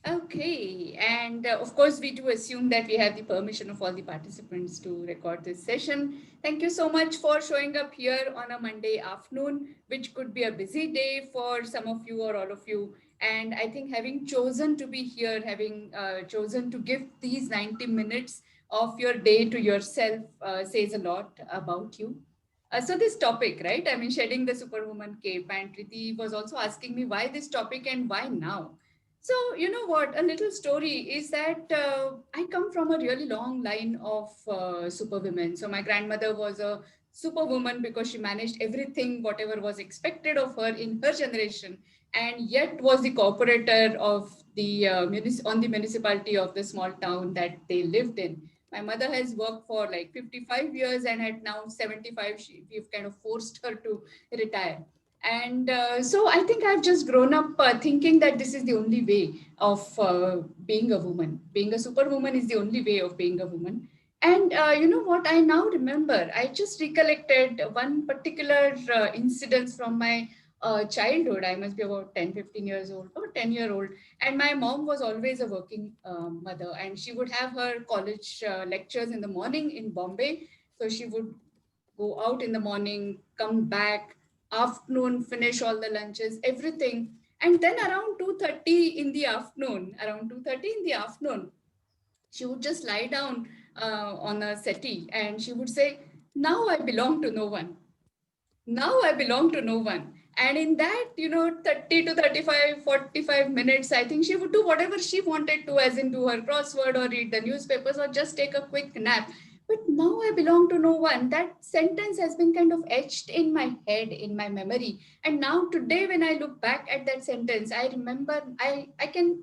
Okay, and of course, we do assume that we have the permission of all the participants to record this session. Thank you so much for showing up here on a Monday afternoon, which could be a busy day for some of you or all of you. And I think having chosen to be here, having chosen to give these 90 minutes of your day to yourself says a lot about you. So this topic, right? I mean, shedding the superwoman cape, and Priti was also asking me why this topic and why now. So, you know what? A little story is that I come from a really long line of superwomen. So, my grandmother was a superwoman because she managed everything, whatever was expected of her in her generation, and yet was the corporator of the on the municipality of the small town that they lived in. My mother has worked for like 55 years, and at now 75, we've kind of forced her to retire. And so I think I've just grown up thinking that this is the only way of being a woman. Being a superwoman is the only way of being a woman. And you know what? I now remember, I just recollected one particular incident from my childhood. I must be about 10, 15 years old or 10-year-old. And my mom was always a working mother, and she would have her college lectures in the morning in Bombay. So she would go out in the morning, come back, afternoon, finish all the lunches, everything. And then around 2:30 in the afternoon, around 2:30 in the afternoon, she would just lie down on a settee and she would say, "Now I belong to no one. Now I belong to no one." And in that, 30 to 35, 45 minutes, I think she would do whatever she wanted to, as in do her crossword or read the newspapers or just take a quick nap. But now I belong to no one. That sentence has been kind of etched in my head, in my memory. And now today, when I look back at that sentence, I remember, I think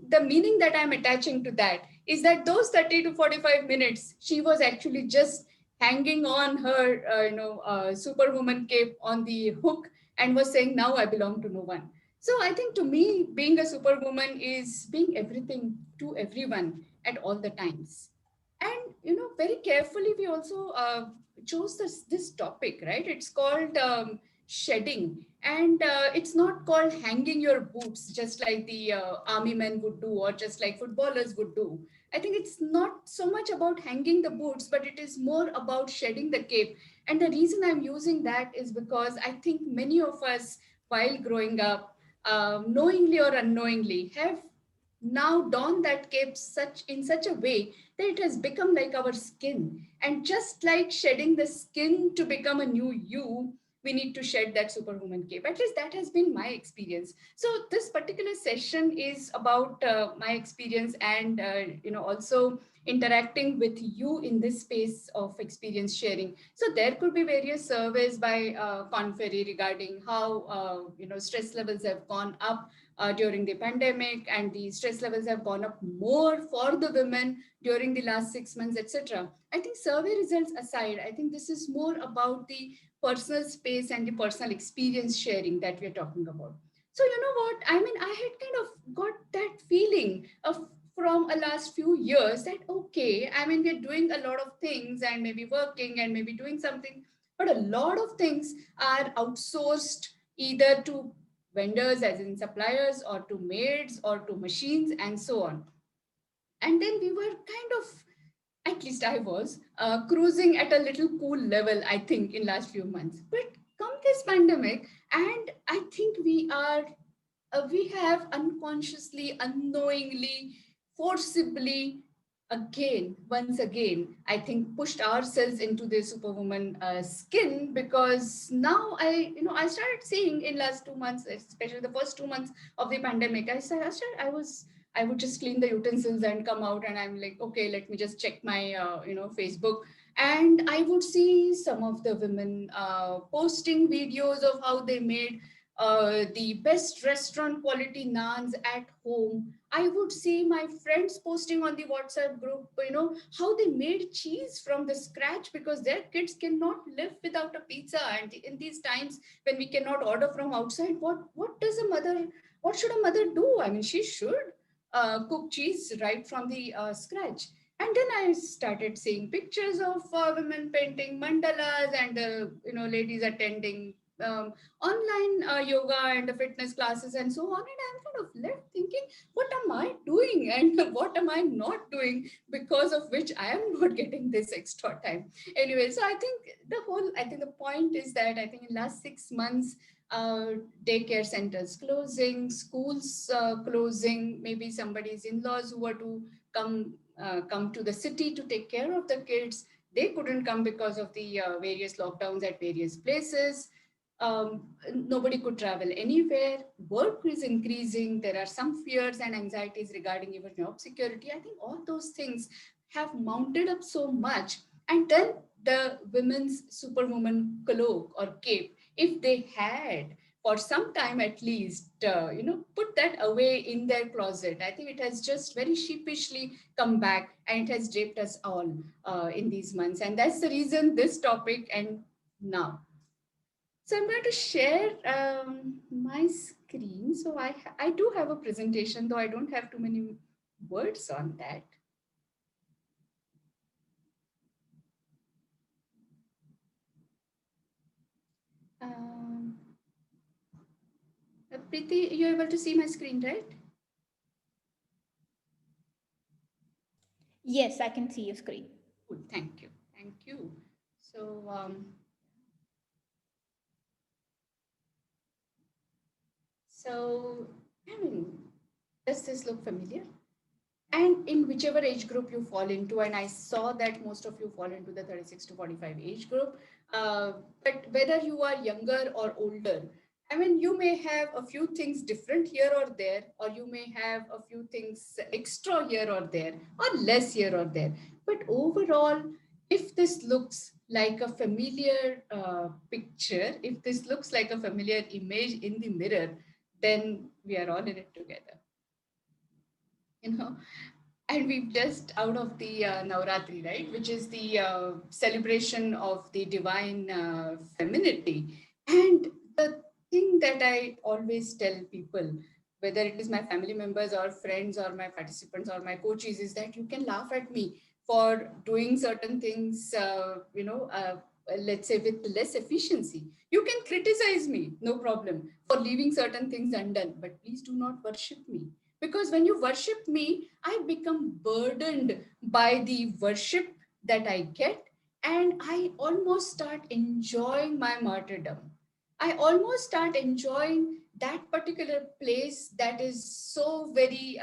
the meaning that I'm attaching to that is that those 30 to 45 minutes, she was actually just hanging on her, superwoman cape on the hook and was saying, "Now I belong to no one." So I think to me, being a superwoman is being everything to everyone at all the times. And, very carefully, we also chose this topic, right? It's called shedding. And it's not called hanging your boots, just like the army men would do, or just like footballers would do. I think it's not so much about hanging the boots, but it is more about shedding the cape. And the reason I'm using that is because I think many of us, while growing up, knowingly or unknowingly, have now donned that cape such a way that it has become like our skin. And just like shedding the skin to become a new you, we need to shed that superwoman cape. At least that has been my experience. So this particular session is about my experience, and also interacting with you in this space of experience sharing. So there could be various surveys by Conferry regarding how stress levels have gone up during the pandemic, and the stress levels have gone up more for the women during the last 6 months, etc. I think survey results aside, I think this is more about the personal space and the personal experience sharing that we're talking about. So you know what? I mean, I had kind of got that feeling of from a last few years that okay, I mean, we're doing a lot of things and maybe working and maybe doing something, but a lot of things are outsourced either to vendors, as in suppliers, or to maids, or to machines, and so on. And then we were kind of, at least I was, cruising at a little cool level, I think, in last few months. But come this pandemic, and I think we have unconsciously, unknowingly, forcibly, once again, I think pushed ourselves into the superwoman skin, because now I started seeing in last 2 months, especially the first 2 months of the pandemic, I would just clean the utensils and come out, and I'm like, okay, let me just check my Facebook, and I would see some of the women posting videos of how they made the best restaurant quality naans at home. I would see my friends posting on the WhatsApp group, how they made cheese from the scratch because their kids cannot live without a pizza. And in these times when we cannot order from outside, what should a mother do? I mean, she should cook cheese right from the scratch. And then I started seeing pictures of women painting mandalas, and ladies attending online yoga and the fitness classes and so on. And I'm kind of left thinking, what am I doing and what am I not doing because of which I am not getting this extra time? Anyway, so I think the point is that I think in last 6 months, uh, daycare centers closing, schools closing, maybe somebody's in-laws who were to come to the city to take care of the kids, they couldn't come because of the various lockdowns at various places. Nobody could travel anywhere. Work is increasing. There are some fears and anxieties regarding even job security. I think all those things have mounted up so much. And then the women's superwoman cloak or cape, if they had for some time at least, put that away in their closet. I think it has just very sheepishly come back and it has draped us all in these months. And that's the reason this topic and now. So I'm going to share my screen. So I do have a presentation, though I don't have too many words on that. Um, Preeti, you're able to see my screen, right? Yes, I can see your screen. Cool, thank you. Thank you. So, I mean, does this look familiar? And in whichever age group you fall into, and I saw that most of you fall into the 36 to 45 age group, but whether you are younger or older, I mean, you may have a few things different here or there, or you may have a few things extra here or there, or less here or there. But overall, if this looks like a familiar picture, if this looks like a familiar image in the mirror, then we are all in it together. You know, and we've just out of the Navratri, right, which is the celebration of the divine femininity. And the thing that I always tell people, whether it is my family members or friends or my participants or my coaches, is that you can laugh at me for doing certain things, let's say with less efficiency. You can criticize me, no problem, for leaving certain things undone, but please do not worship me, because when you worship me, I become burdened by the worship that I get, and I almost start enjoying my martyrdom. I almost start enjoying that particular place that is so very,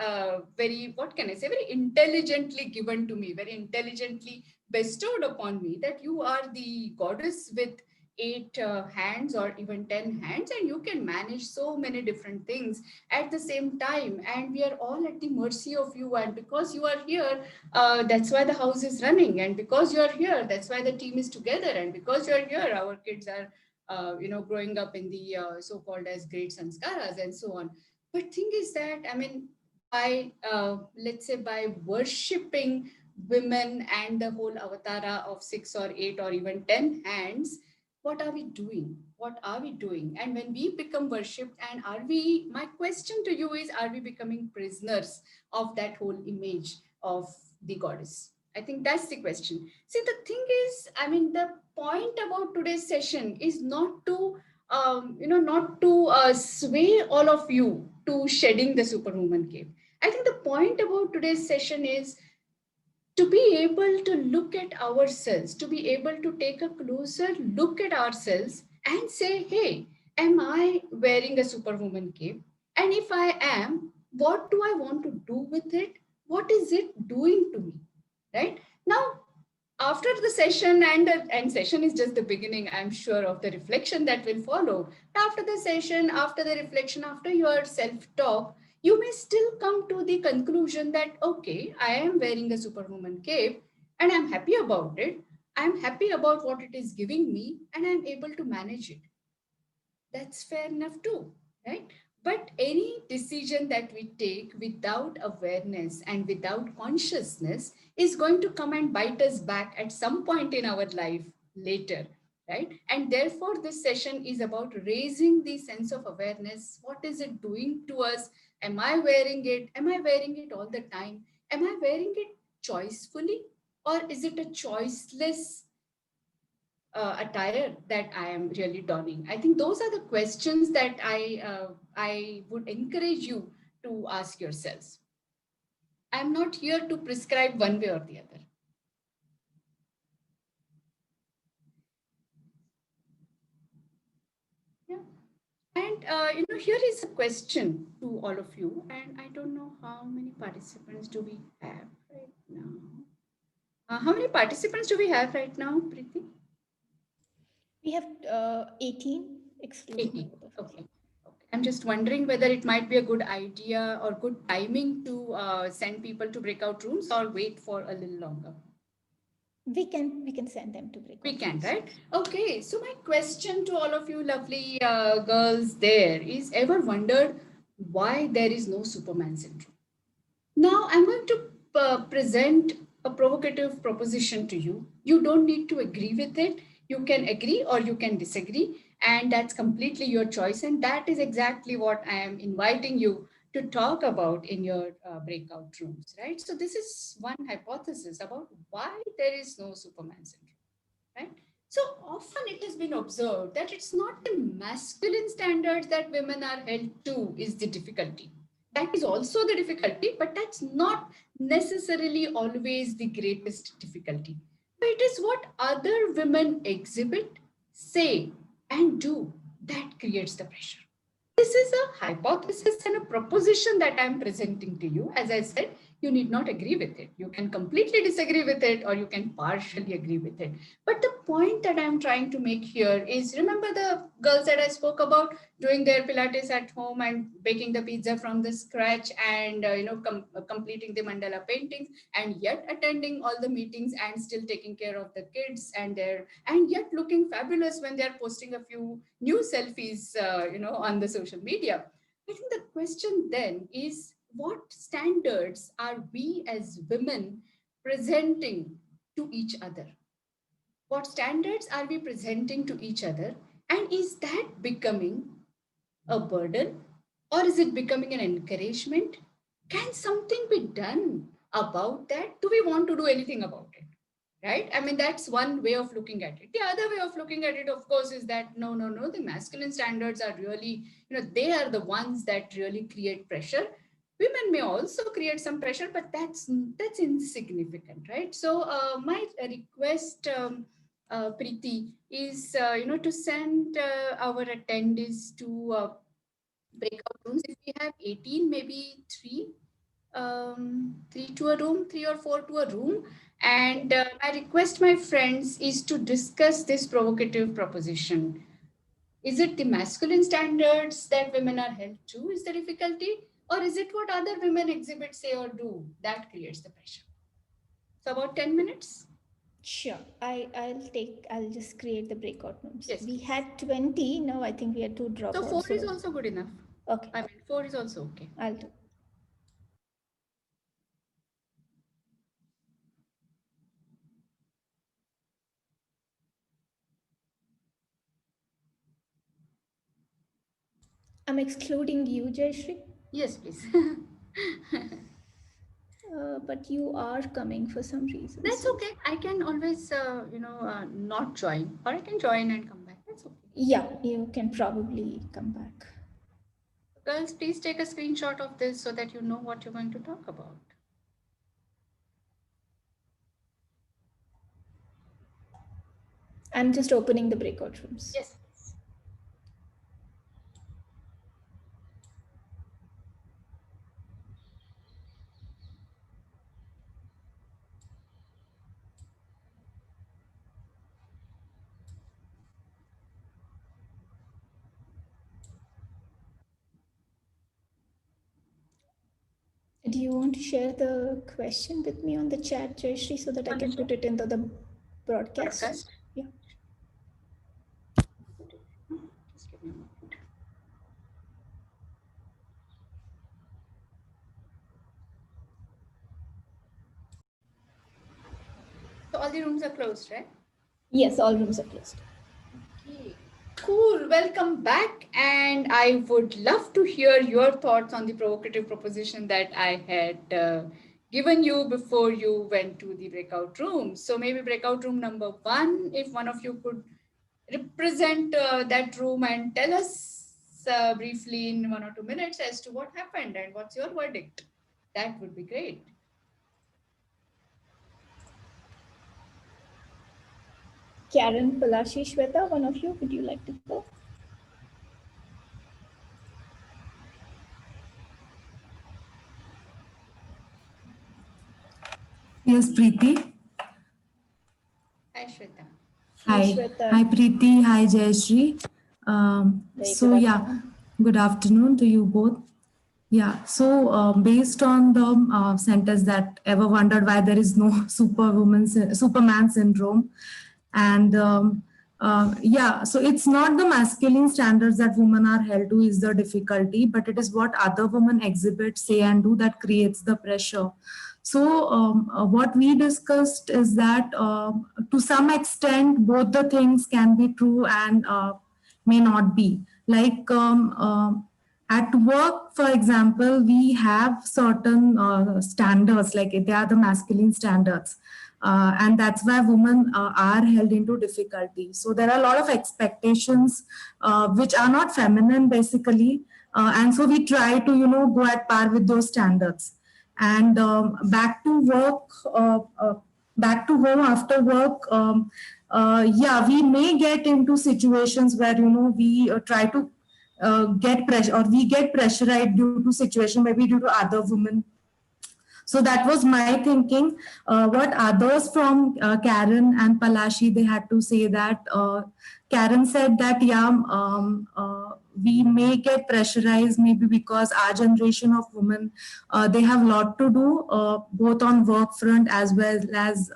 very, what can I say, very intelligently given to me, very intelligently bestowed upon me, that you are the goddess with eight hands or even 10 hands, and you can manage so many different things at the same time, and we are all at the mercy of you. And because you are here, that's why the house is running, and because you are here, that's why the team is together, and because you are here, our kids are growing up in the so-called as great sanskaras and so on. But thing is that, I mean, by let's say by worshipping women and the whole avatara of 6 or 8 or even 10 hands, what are we doing? What are we doing? And when we become worshipped, and are we, my question to you is, are we becoming prisoners of that whole image of the goddess? I think that's the question. See, the thing is, I mean, the point about today's session is not to, not to sway all of you to shedding the superwoman cape. I think the point about today's session is to be able to look at ourselves, to be able to take a closer look at ourselves and say, hey, am I wearing a superwoman cape? And if I am, what do I want to do with it? What is it doing to me? Right? Now, after the session, and session is just the beginning, I'm sure, of the reflection that will follow. After the session, after the reflection, after your self talk, you may still come to the conclusion that, okay, I am wearing a superwoman cape and I'm happy about it. I'm happy about what it is giving me and I'm able to manage it. That's fair enough too, right? But any decision that we take without awareness and without consciousness is going to come and bite us back at some point in our life later, right? And therefore, this session is about raising the sense of awareness. What is it doing to us? Am I wearing it? Am I wearing it all the time? Am I wearing it choicefully? Or is it a choiceless attire that I am really donning? I think those are the questions that I would encourage you to ask yourselves. I'm not here to prescribe one way or the other. Yeah. And here is a question to all of you, and I don't know how many participants do we have right now. How many participants do we have right now, Preeti? We have 18, excluding 80. both of us. Okay. Okay. I'm just wondering whether it might be a good idea or good timing to send people to breakout rooms or wait for a little longer. We can send them to We breakout can, rooms. right? Okay. So my question to all of you lovely girls there is: ever wondered why there is no Superman syndrome? Now I'm going to present a provocative proposition to you. You don't need to agree with it. You can agree or you can disagree, and that's completely your choice. And that is exactly what I am inviting you to talk about in your breakout rooms, right? So, this is one hypothesis about why there is no Superman syndrome, right? So often it has been observed that it's not the masculine standards that women are held to is the difficulty. That is also the difficulty, but that's not necessarily always the greatest difficulty. But it is what other women exhibit, say, and do that creates the pressure. This is a hypothesis and a proposition that I'm presenting to you. As I said, you need not agree with it. You can completely disagree with it or you can partially agree with it. But the point that I'm trying to make here is, remember the girls that I spoke about doing their Pilates at home and baking the pizza from the scratch and completing the mandala paintings and yet attending all the meetings and still taking care of the kids and yet looking fabulous when they're posting a few new selfies on the social media. I think the question then is, what standards are we as women presenting to each other? What standards are we presenting to each other? And is that becoming a burden or is it becoming an encouragement? Can something be done about that? Do we want to do anything about it? Right? I mean, that's one way of looking at it. The other way of looking at it, of course, is that no, no, no, the masculine standards are really, they are the ones that really create pressure. Women may also create some pressure, but that's insignificant, right? So my request, Preeti, is to send our attendees to breakout rooms. If we have 18, maybe three to a room, three or four to a room. And I request my friends is to discuss this provocative proposition. Is it the masculine standards that women are held to is the difficulty? Or is it what other women exhibit, say, or do that creates the pressure? So about 10 minutes? Sure. I'll just create the breakout rooms. Yes, We please. had 20. No, I think we had two So dropouts. 4 is So also good enough. okay, I mean, 4 is also okay. I'll do. I'm excluding you, Jayashree. Yes, please. But you are coming for some reason. That's So okay. I can always, not join, or I can join and come back. That's okay. yeah, you can probably come back. Girls, please take a screenshot of this so that you know what you're going to talk about. I'm just opening the breakout rooms. Yes, please. Do you want to share the question with me on the chat, Jayashree, so that I On the can chat put it in the broadcast? broadcast. Yeah. Just give me a moment. So all the rooms are closed, right? Yes, all rooms are closed. Okay. Cool. Welcome back. And I would love to hear your thoughts on the provocative proposition that I had given you before you went to the breakout room. So maybe breakout room number 1, if one of you could represent that room and tell us briefly in 1 or 2 minutes as to what happened and what's your verdict. That would be great. Karen, Palashi, Shweta, one of you, would you like to go? Yes, Preeti. Hi, Shweta. Hi. Shweta. Hi, Preeti. Hi, Jayashree. Very So, good yeah, afternoon. good afternoon to you both. Yeah, so based on the sentence that ever wondered why there is no Superman syndrome, and yeah, so it's not the masculine standards that women are held to is the difficulty, but it is what other women exhibit, say, and do that creates the pressure. So what we discussed is that to some extent, both the things can be true and may not be. Like at work, for example, we have certain standards, like they are the masculine standards. And that's why women are held into difficulty. So there are a lot of expectations which are not feminine, basically. And so we try to, go at par with those standards. And back to work, back to home after work, yeah, we may get into situations where, we try to get pressure, or we get pressurized due to situation, maybe due to other women. So that was my thinking. What others from Karen and Palashi, they had to say that Karen said that, yeah, we may get pressurized maybe because our generation of women, they have a lot to do, both on work front as well as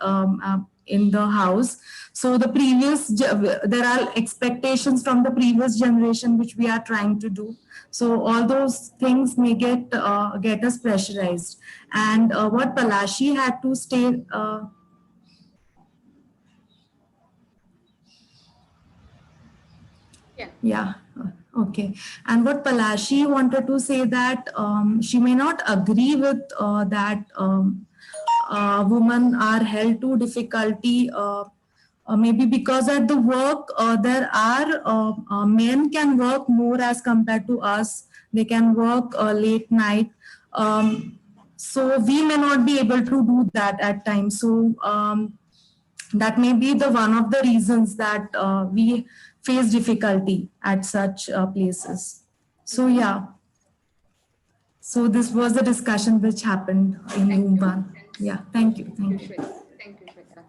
in the house. So there are expectations from the previous generation which we are trying to do. So all those things may get us pressurized. And what Palashi had to stay. Yeah. Okay. And what Palashi wanted to say that she may not agree with that women are held to difficulty. Maybe because at the work there are men can work more as compared to us. They can work late night. So we may not be able to do that at times. So that may be the one of the reasons that we face difficulty at such places. So yeah. So this was the discussion which happened in room 1. Yeah, thank you. Thank you. Thank you, Shweta.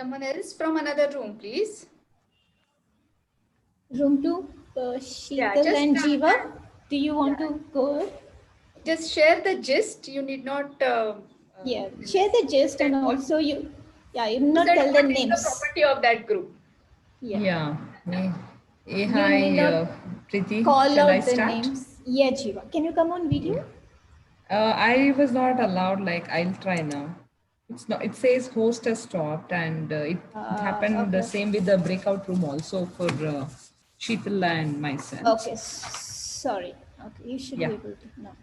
Someone else from another room, please. Room 2, Sheetal and Jiva, do you want to go? Just share the gist. You need not. Yeah, share the gist, and also you not said tell the what is names. the property of that group. Yeah. Hey, You hi, need not Preeti. call Shall I out the start? names. Yeah, Jiva. Can you come on video? I was not allowed. Like, I'll try now. It's not. It says host has stopped, and it happened the Okay. same with the breakout room also for Sheetal and myself. Okay, sorry. Okay, you should Yeah. be able to now.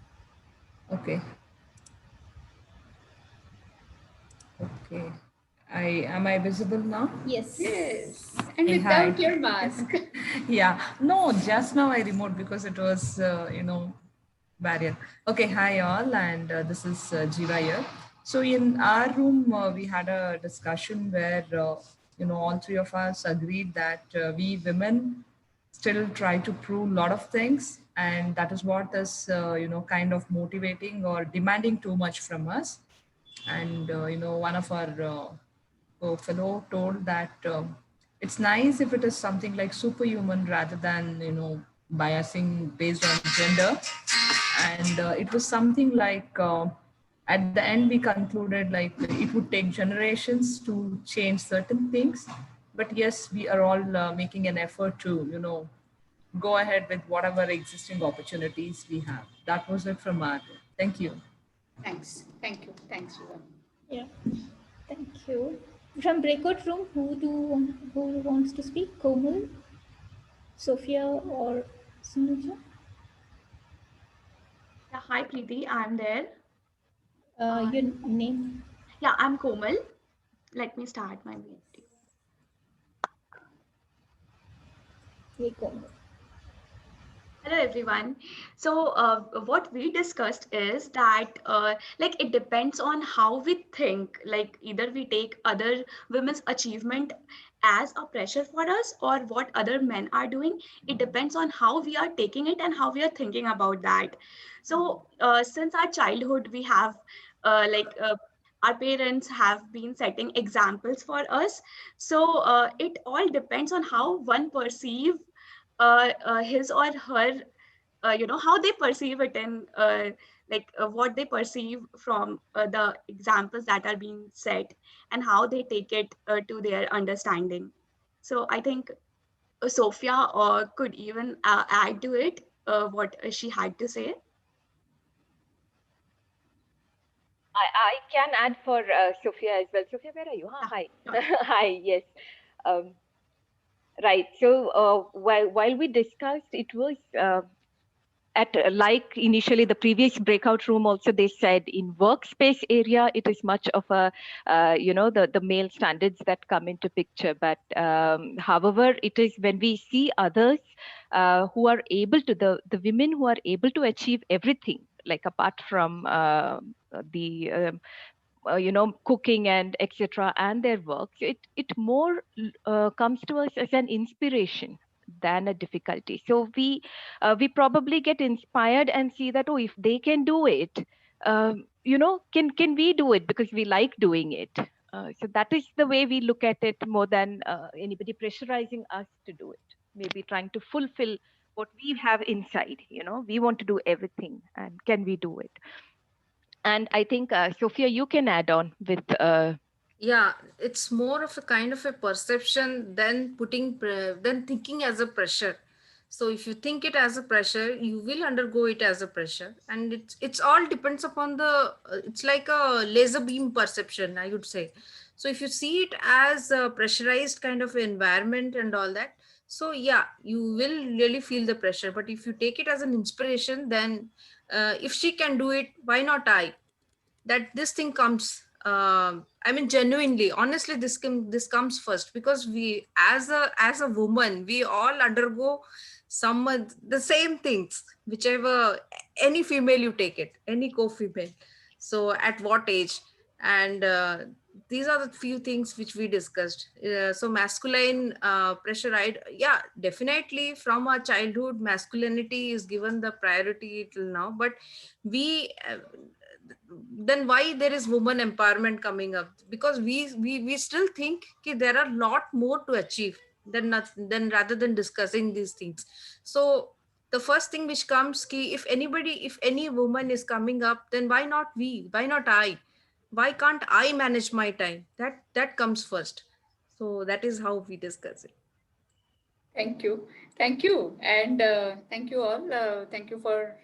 Okay. Okay. Am I visible now? Yes. Yes, and Hey, without hi. your mask. Yeah. No, just now I removed because it was, barrier. Okay, hi all, and this is Jiva here. So in our room, we had a discussion where, all three of us agreed that we women still try to prove a lot of things, and that is what is, kind of motivating or demanding too much from us. And, one of our fellow told that it's nice if it is something like superhuman rather than, biasing based on gender. And it was something like at the end we concluded like it would take generations to change certain things, but yes, we are all making an effort to go ahead with whatever existing opportunities we have. That was it from our end. Thank you. Thanks, Shiva. Yeah, thank you. From breakout room, who wants to speak? Komal, Sophia, or Sunuja? Yeah, hi Preeti, I'm there. Your name? Yeah, I'm Komal. Let me start my video. Hey, Komal. Hello, everyone. So, what we discussed is that, like, it depends on how we think. Like, either we take other women's achievement as a pressure for us, or what other men are doing. It depends on how we are taking it and how we are thinking about that. So, since our childhood, we have, like, our parents have been setting examples for us. So, it all depends on how one perceive his or her, how they perceive it, and what they perceive from the examples that are being set, and how they take it to their understanding. So I think Sophia could even add to it what she had to say. I can add for Sophia as well. Sophia, where are you? Huh? Hi. Sure. Hi, yes. Um, right. So while we discussed, it was at like initially the previous breakout room also they said in workspace area it is much of a the male standards that come into picture, but however it is when we see others who are able to the women who are able to achieve everything, like apart from the cooking and etc and their work, it more comes to us as an inspiration than a difficulty. So we probably get inspired and see that, oh, if they can do it, can we do it, because we like doing it. So that is the way we look at it, more than anybody pressurizing us to do it, maybe trying to fulfill what we have inside. We want to do everything, and can we do it? And I think, Sophia, you can add on with. Yeah, it's more of a kind of a perception than than thinking as a pressure. So if you think it as a pressure, you will undergo it as a pressure, and it's all depends upon the. It's like a laser beam perception, I would say. So if you see it as a pressurized kind of environment and all that, so yeah, you will really feel the pressure. But if you take it as an inspiration, then if she can do it, why not I? That this thing comes, I mean, genuinely, honestly, this comes first, because we as a woman, we all undergo some the same things, whichever, any female you take it, any co-female. So at what age? And these are the few things which we discussed. So masculine pressure, yeah, definitely from our childhood masculinity is given the priority till now, but we then why there is woman empowerment coming up? Because we still think that there are a lot more to achieve than rather than discussing these things. So the first thing which comes key, if any woman is coming up, then why not we? Why not I? Why can't I manage my time? That comes first. So that is how we discuss it. Thank you. Thank you. And thank you all. Thank you for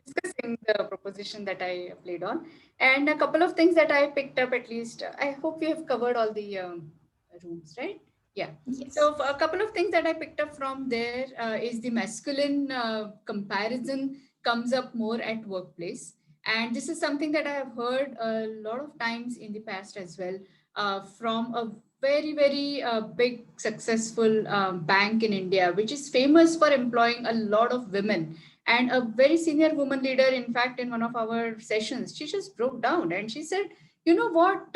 discussing the proposition that I played on. And a couple of things that I picked up, at least. I hope we have covered all the rooms, right? Yeah. Yes. So a couple of things that I picked up from there is the masculine comparison comes up more at workplace. And this is something that I have heard a lot of times in the past as well, from a very, very big, successful bank in India, which is famous for employing a lot of women. And a very senior woman leader, in fact, in one of our sessions, she just broke down and she said, you know what,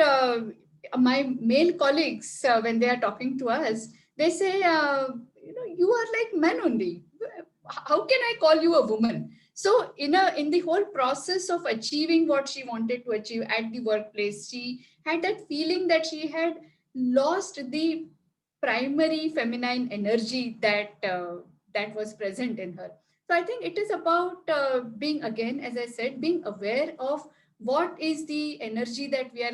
my male colleagues, when they are talking to us, they say, you are like men only. How can I call you a woman? So in the whole process of achieving what she wanted to achieve at the workplace, she had that feeling that she had lost the primary feminine energy that was present in her. So I think it is about being, again, as I said, being aware of what is the energy that we are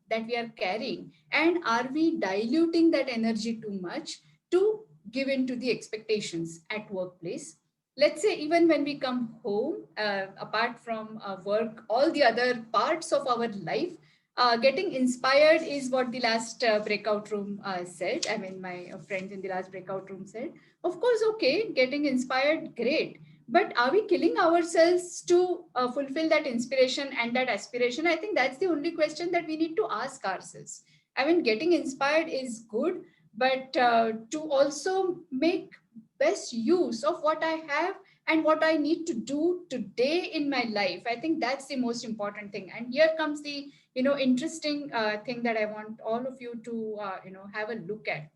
that we are carrying, and are we diluting that energy too much to give in to the expectations at workplace. Let's say even when we come home, apart from work, all the other parts of our life, getting inspired is what the last breakout room said. I mean, my friends in the last breakout room said, of course, okay, getting inspired, great. But are we killing ourselves to fulfill that inspiration and that aspiration? I think that's the only question that we need to ask ourselves. I mean, getting inspired is good, but to also make best use of what I have and what I need to do today in my life. I think that's the most important thing. And here comes the, interesting thing that I want all of you to, have a look at.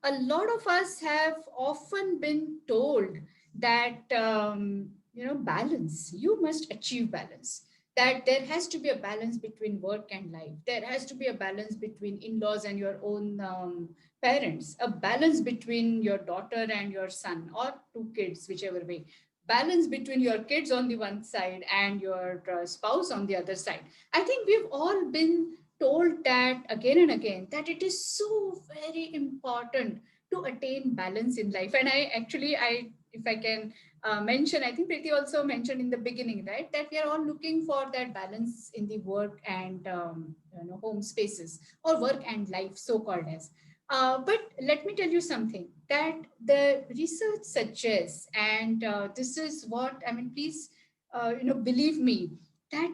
A lot of us have often been told that, balance, you must achieve balance, that there has to be a balance between work and life. There has to be a balance between in-laws and your own parents, a balance between your daughter and your son, or two kids, whichever way, balance between your kids on the one side and your spouse on the other side. I think we've all been told that again and again, that it is so very important to attain balance in life. And I if I can mention, I think Preeti also mentioned in the beginning, right, that we are all looking for that balance in the work and home spaces, or work and life, so called as. But let me tell you something that the research suggests, and this is what I mean. Please, believe me, that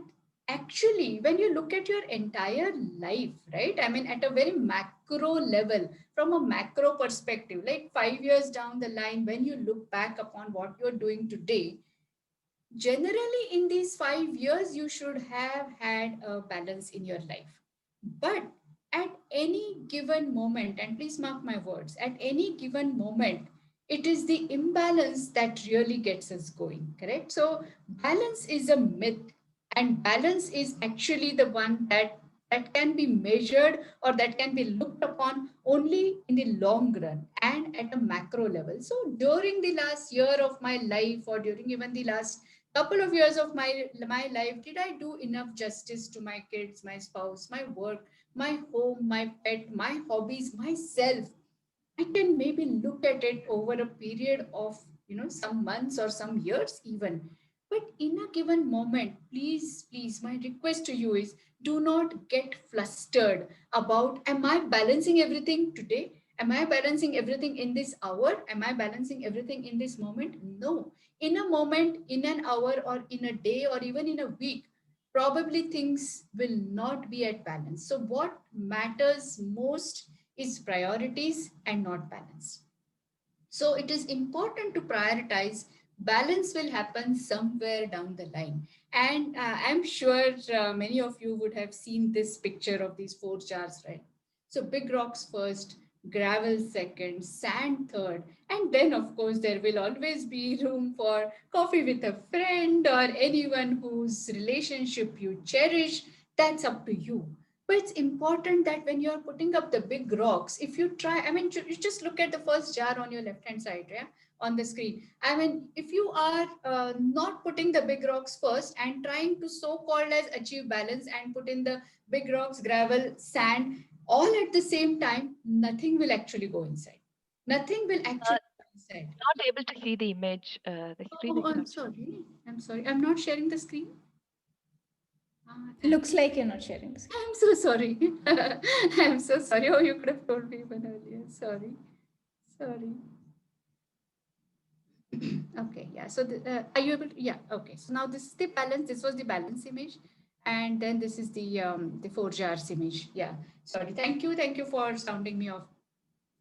actually, when you look at your entire life, right? I mean, at a very macro level, from a macro perspective, like 5 years down the line, when you look back upon what you're doing today, generally in these 5 years, you should have had a balance in your life. But at any given moment, and please mark my words, at any given moment, it is the imbalance that really gets us going, correct? So balance is a myth, and balance is actually the one that can be measured, or that can be looked upon only in the long run and at a macro level. So during the last year of my life, or during even the last couple of years of my life, did I do enough justice to my kids, my spouse, my work, my home, my pet, my hobbies, myself? I can maybe look at it over a period of, some months or some years even. But in a given moment, please, my request to you is, do not get flustered about, am I balancing everything today? Am I balancing everything in this hour? Am I balancing everything in this moment? No. In a moment, in an hour, or in a day, or even in a week, probably things will not be at balance. So what matters most is priorities and not balance. So it is important to prioritize. Balance will happen somewhere down the line. And I'm sure many of you would have seen this picture of these four jars, right? So big rocks first, gravel second, sand third, and then of course there will always be room for coffee with a friend, or anyone whose relationship you cherish. That's up to you. But it's important that when you're putting up the big rocks, if you try, I mean, you just look at the first jar on your left hand side, yeah, on the screen. I mean, if you are not putting the big rocks first and trying to so called as achieve balance and put in the big rocks, gravel, sand, all at the same time, nothing will actually go inside. Nothing will actually go inside. Not able to see the image. The screen Oh, is I'm not. sorry. I'm sorry. I'm not sharing the screen. Looks like you're not sharing this. I'm so sorry. I'm so sorry. Oh, you could have told me even earlier. Sorry. Sorry. Okay, yeah. So are you able to, yeah, okay. So now this is the balance. This was the balance image. And then this is the four jars image. Yeah. Sorry. Thank you for sounding me off.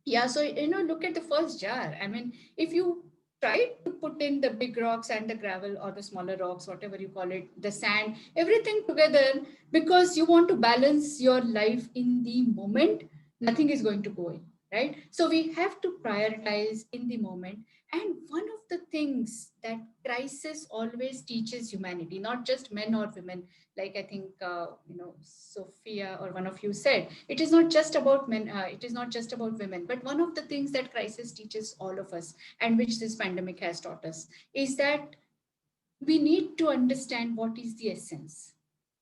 Yeah, so look at the first jar. I mean, if you try to put in the big rocks and the gravel, or the smaller rocks, whatever you call it, the sand, everything together, because you want to balance your life in the moment, nothing is going to go in, right? So we have to prioritize in the moment. And one of the things that crisis always teaches humanity, not just men or women, like I think Sophia or one of you said, it is not just about men, it is not just about women, but one of the things that crisis teaches all of us, and which this pandemic has taught us, is that we need to understand what is the essence,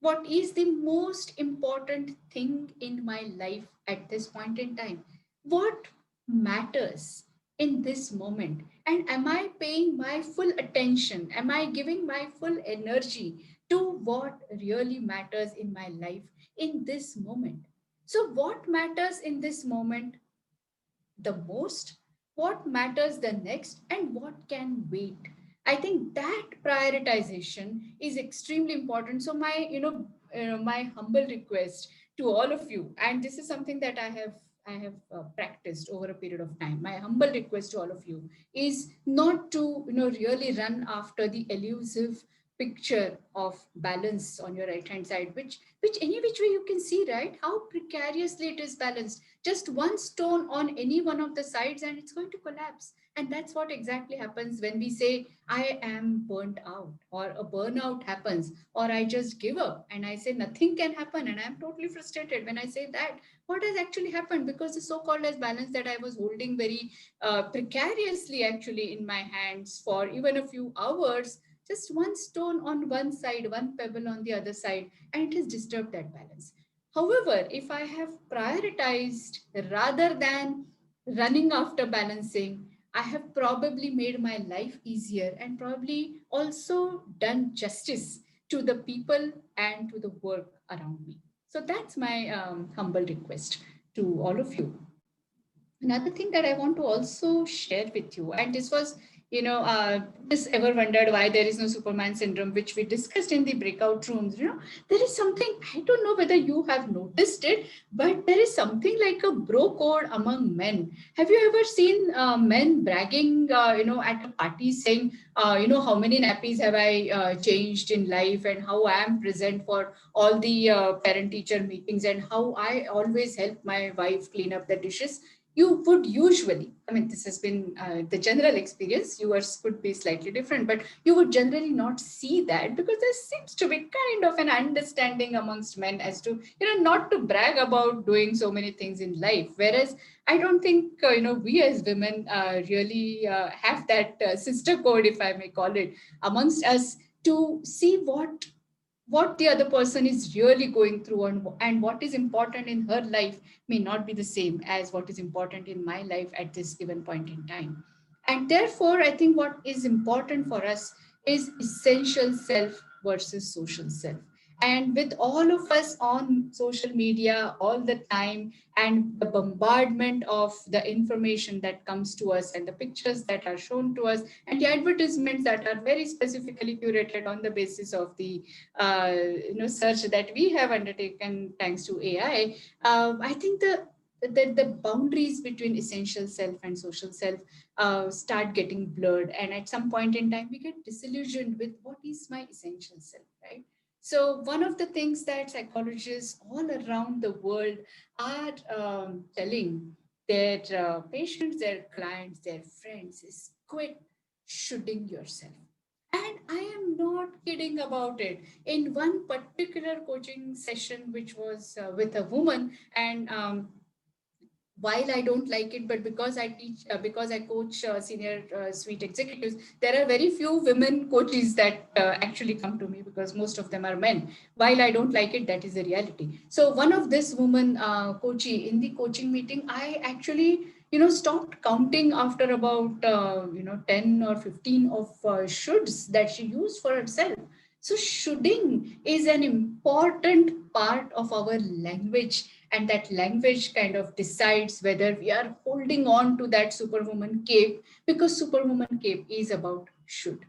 what is the most important thing in my life at this point in time, what matters in this moment, and am I paying my full attention, am I giving my full energy to what really matters in my life in this moment. So what matters in this moment the most? what matters the next, and what can wait. I think that prioritization is extremely important. So my humble request to all of you, and this is something that I have practiced over a period of time. My humble request to all of you is not to really run after the elusive picture of balance on your right hand side, which any which way you can see, right, how precariously it is balanced. Just one stone on any one of the sides and it's going to collapse. And that's what exactly happens when we say I am burnt out, or a burnout happens, or I just give up, and I say nothing can happen and I'm totally frustrated. When I say that, what has actually happened? Because the so-called as balance that I was holding very precariously actually in my hands for even a few hours, just one stone on one side, one pebble on the other side, and it has disturbed that balance. However, if I have prioritized rather than running after balancing, I have probably made my life easier and probably also done justice to the people and to the work around me. So that's my humble request to all of you. Another thing that I want to also share with you, and this was, just ever wondered why there is no Superman syndrome, which we discussed in the breakout rooms. There is something, I don't know whether you have noticed it, but there is something like a bro code among men. Have you ever seen men bragging, at a party saying, how many nappies have I changed in life, and how I am present for all the parent teacher meetings, and how I always help my wife clean up the dishes? You would usually, I mean, this has been the general experience, yours could be slightly different, but you would generally not see that because there seems to be kind of an understanding amongst men as to, not to brag about doing so many things in life. Whereas I don't think, we as women really have that sister code, if I may call it, amongst us to see what the other person is really going through, and what is important in her life may not be the same as what is important in my life at this given point in time. And therefore, I think what is important for us is essential self versus social self. And with all of us on social media all the time, and the bombardment of the information that comes to us, and the pictures that are shown to us, and the advertisements that are very specifically curated on the basis of the search that we have undertaken thanks to AI, I think the boundaries between essential self and social self start getting blurred, and at some point in time we get disillusioned with what is my essential self, right? So one of the things that psychologists all around the world are telling their patients, their clients, their friends is quit shooting yourself. And I am not kidding about it. In one particular coaching session, which was with a woman, and while I don't like it, but because I teach, because I coach senior suite executives, there are very few women coaches that actually come to me, because most of them are men. While I don't like it, that is the reality. So one of this woman coachee in the coaching meeting, I actually, stopped counting after about, 10 or 15 of shoulds that she used for herself. So shoulding is an important part of our language, and that language kind of decides whether we are holding on to that superwoman cape, because superwoman cape is about should.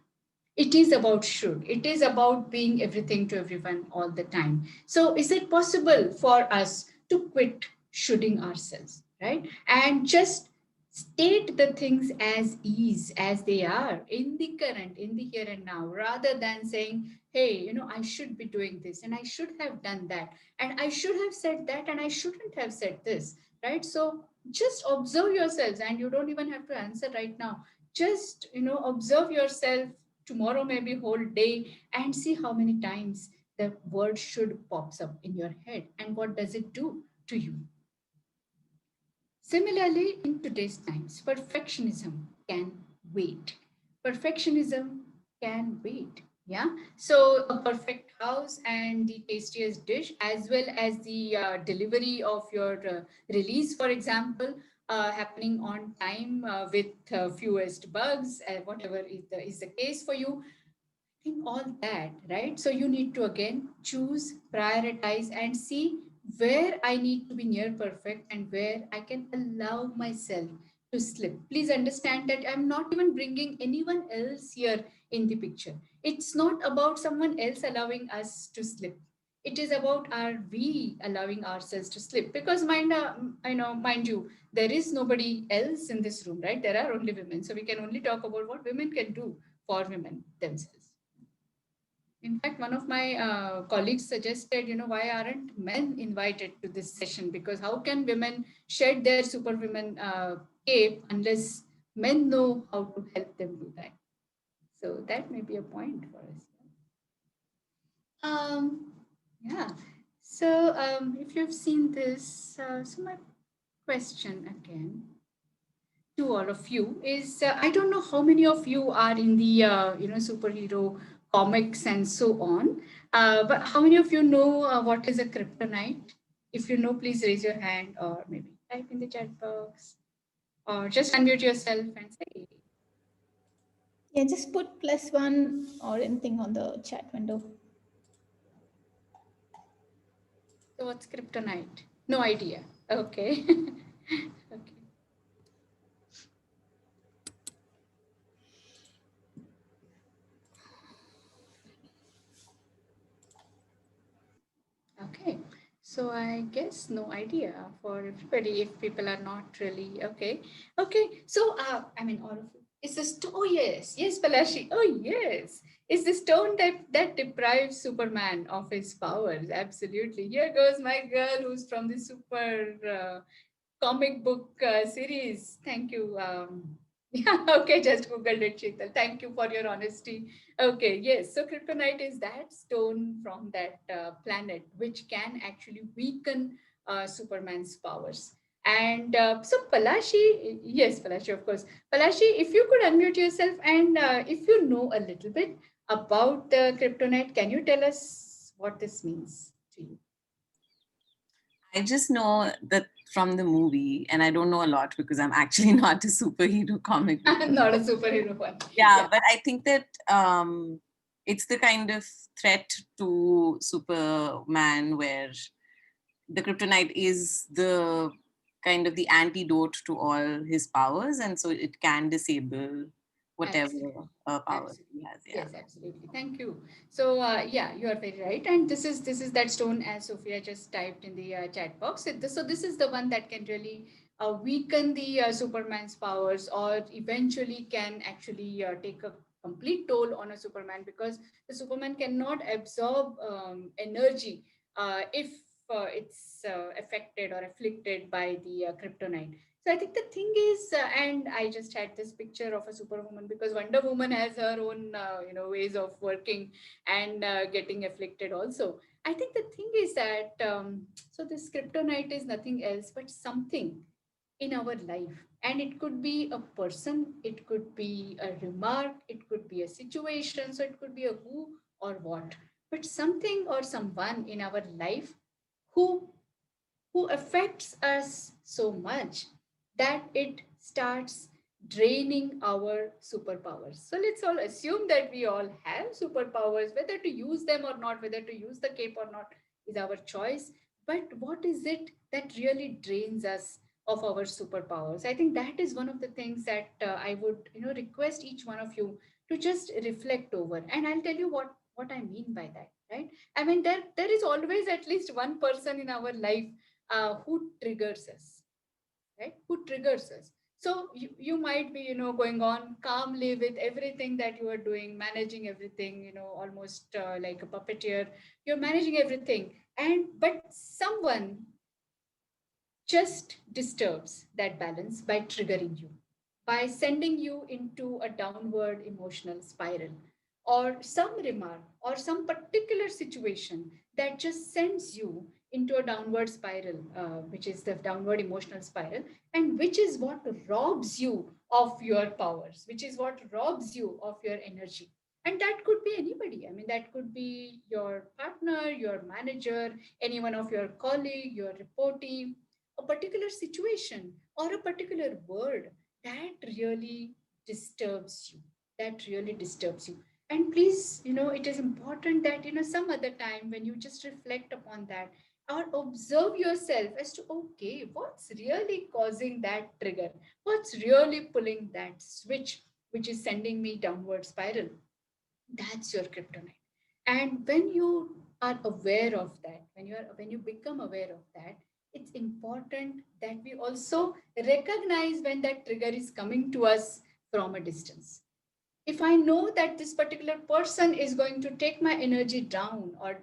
It is about should. It is about being everything to everyone all the time. So is it possible for us to quit shoulding ourselves, right? And just state the things as is, as they are in the current, in the here and now, rather than saying, hey, I should be doing this, and I should have done that, and I should have said that, and I shouldn't have said this, right? So just observe yourselves, and you don't even have to answer right now. Just, observe yourself tomorrow, maybe whole day, and see how many times the word should pops up in your head, and what does it do to you. Similarly, in today's times, perfectionism can wait. Perfectionism can wait. Yeah. So a perfect house and the tastiest dish, as well as the delivery of your release, for example, happening on time with fewest bugs, whatever is the case for you. I think all that, right? So you need to again choose, prioritize, and see where I need to be near perfect and where I can allow myself to slip. Please understand that I'm not even bringing anyone else here in the picture. It's not about someone else allowing us to slip. It is about are we allowing ourselves to slip? Because mind you, there is nobody else in this room, right? There are only women, so we can only talk about what women can do for women themselves. In fact, one of my colleagues suggested, why aren't men invited to this session? Because how can women shed their superwoman cape unless men know how to help them do that? So that may be a point for us. Yeah. So if you've seen this, so my question again to all of you is I don't know how many of you are in the superhero comics and so on, but how many of you know what is a kryptonite? If you know, please raise your hand or maybe type in the chat box or just unmute yourself and say. Yeah, just put +1 or anything on the chat window. So what's kryptonite? No idea. Okay. Okay. Okay, so I guess no idea for everybody if people are not really okay. Okay, so all of you. Is the stone? Oh yes, Palashi. Oh yes, is the stone that deprives Superman of his powers? Absolutely. Here goes my girl who's from the super comic book series. Thank you. Yeah, okay, just Googled it, Sheetal. Thank you for your honesty. Okay, yes. So kryptonite is that stone from that planet which can actually weaken Superman's powers. And so Palashi, yes, Palashi, of course. Palashi, if you could unmute yourself and if you know a little bit about the kryptonite, can you tell us what this means to you? I just know that from the movie, and I don't know a lot because I'm actually not a superhero comic book. Not a superhero one. Yeah, but I think that it's the kind of threat to Superman where the kryptonite is the kind of the antidote to all his powers, and so it can disable whatever Absolutely. powers Absolutely. he has. Yeah. Yes, absolutely. Thank you. So yeah, you are very right. And this is that stone as Sophia just typed in the chat box. So this is the one that can really weaken the Superman's powers, or eventually can actually take a complete toll on a Superman, because the Superman cannot absorb energy if it's affected or afflicted by the kryptonite. So I think the thing is, and I just had this picture of a superwoman because Wonder Woman has her own, ways of working and getting afflicted also. I think the thing is that, so this kryptonite is nothing else but something in our life. And it could be a person, it could be a remark, it could be a situation, so it could be a who or what, but something or someone in our life who affects us so much that it starts draining our superpowers. So let's all assume that we all have superpowers. Whether to use them or not, whether to use the cape or not, is our choice. But what is it that really drains us of our superpowers? I think that is one of the things that I would, request each one of you to just reflect over. And I'll tell you what I mean by that, right? I mean, there is always at least one person in our life who triggers us, right? Who triggers us. So you might be, going on calmly with everything that you are doing, managing everything, almost like a puppeteer. You're managing everything, but someone just disturbs that balance by triggering you, by sending you into a downward emotional spiral, or some remark or some particular situation that just sends you into a downward spiral, which is the downward emotional spiral, and which is what robs you of your powers, which is what robs you of your energy. And that could be anybody. I mean, that could be your partner, your manager, any one of your colleague, your reportee, a particular situation or a particular word that really disturbs you, that really disturbs you. And please, it is important that, some other time when you just reflect upon that, or observe yourself as to, okay, what's really causing that trigger? What's really pulling that switch, which is sending me downward spiral? That's your kryptonite. And when you are aware of that, when you become aware of that, it's important that we also recognize when that trigger is coming to us from a distance. If I know that this particular person is going to take my energy down, or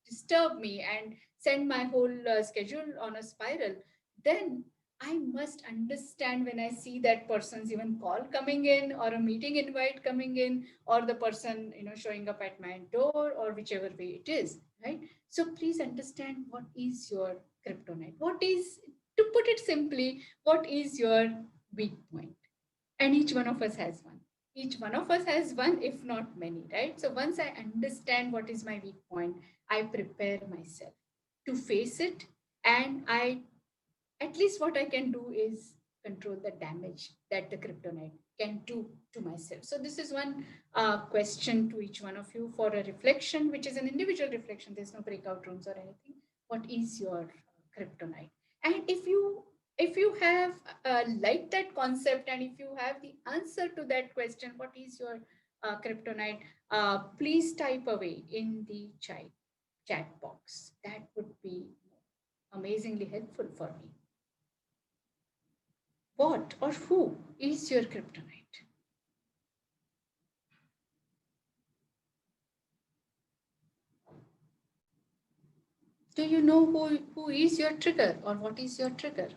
disturb me and send my whole schedule on a spiral, then I must understand when I see that person's even call coming in, or a meeting invite coming in, or the person showing up at my door, or whichever way it is, right? So please understand, what is your kryptonite? What is, to put it simply, what is your weak point? And each one of us has one. Each one of us has one, if not many, right? So once I understand what is my weak point, I prepare myself to face it. And I, at least what I can do is control the damage that the kryptonite can do to myself. So this is one question to each one of you for a reflection, which is an individual reflection. There's no breakout rooms or anything. What is your kryptonite? And if you have liked that concept, and if you have the answer to that question, what is your kryptonite, please type away in the chat box. That would be amazingly helpful for me. What or who is your kryptonite? Do you know who is your trigger, or what is your trigger?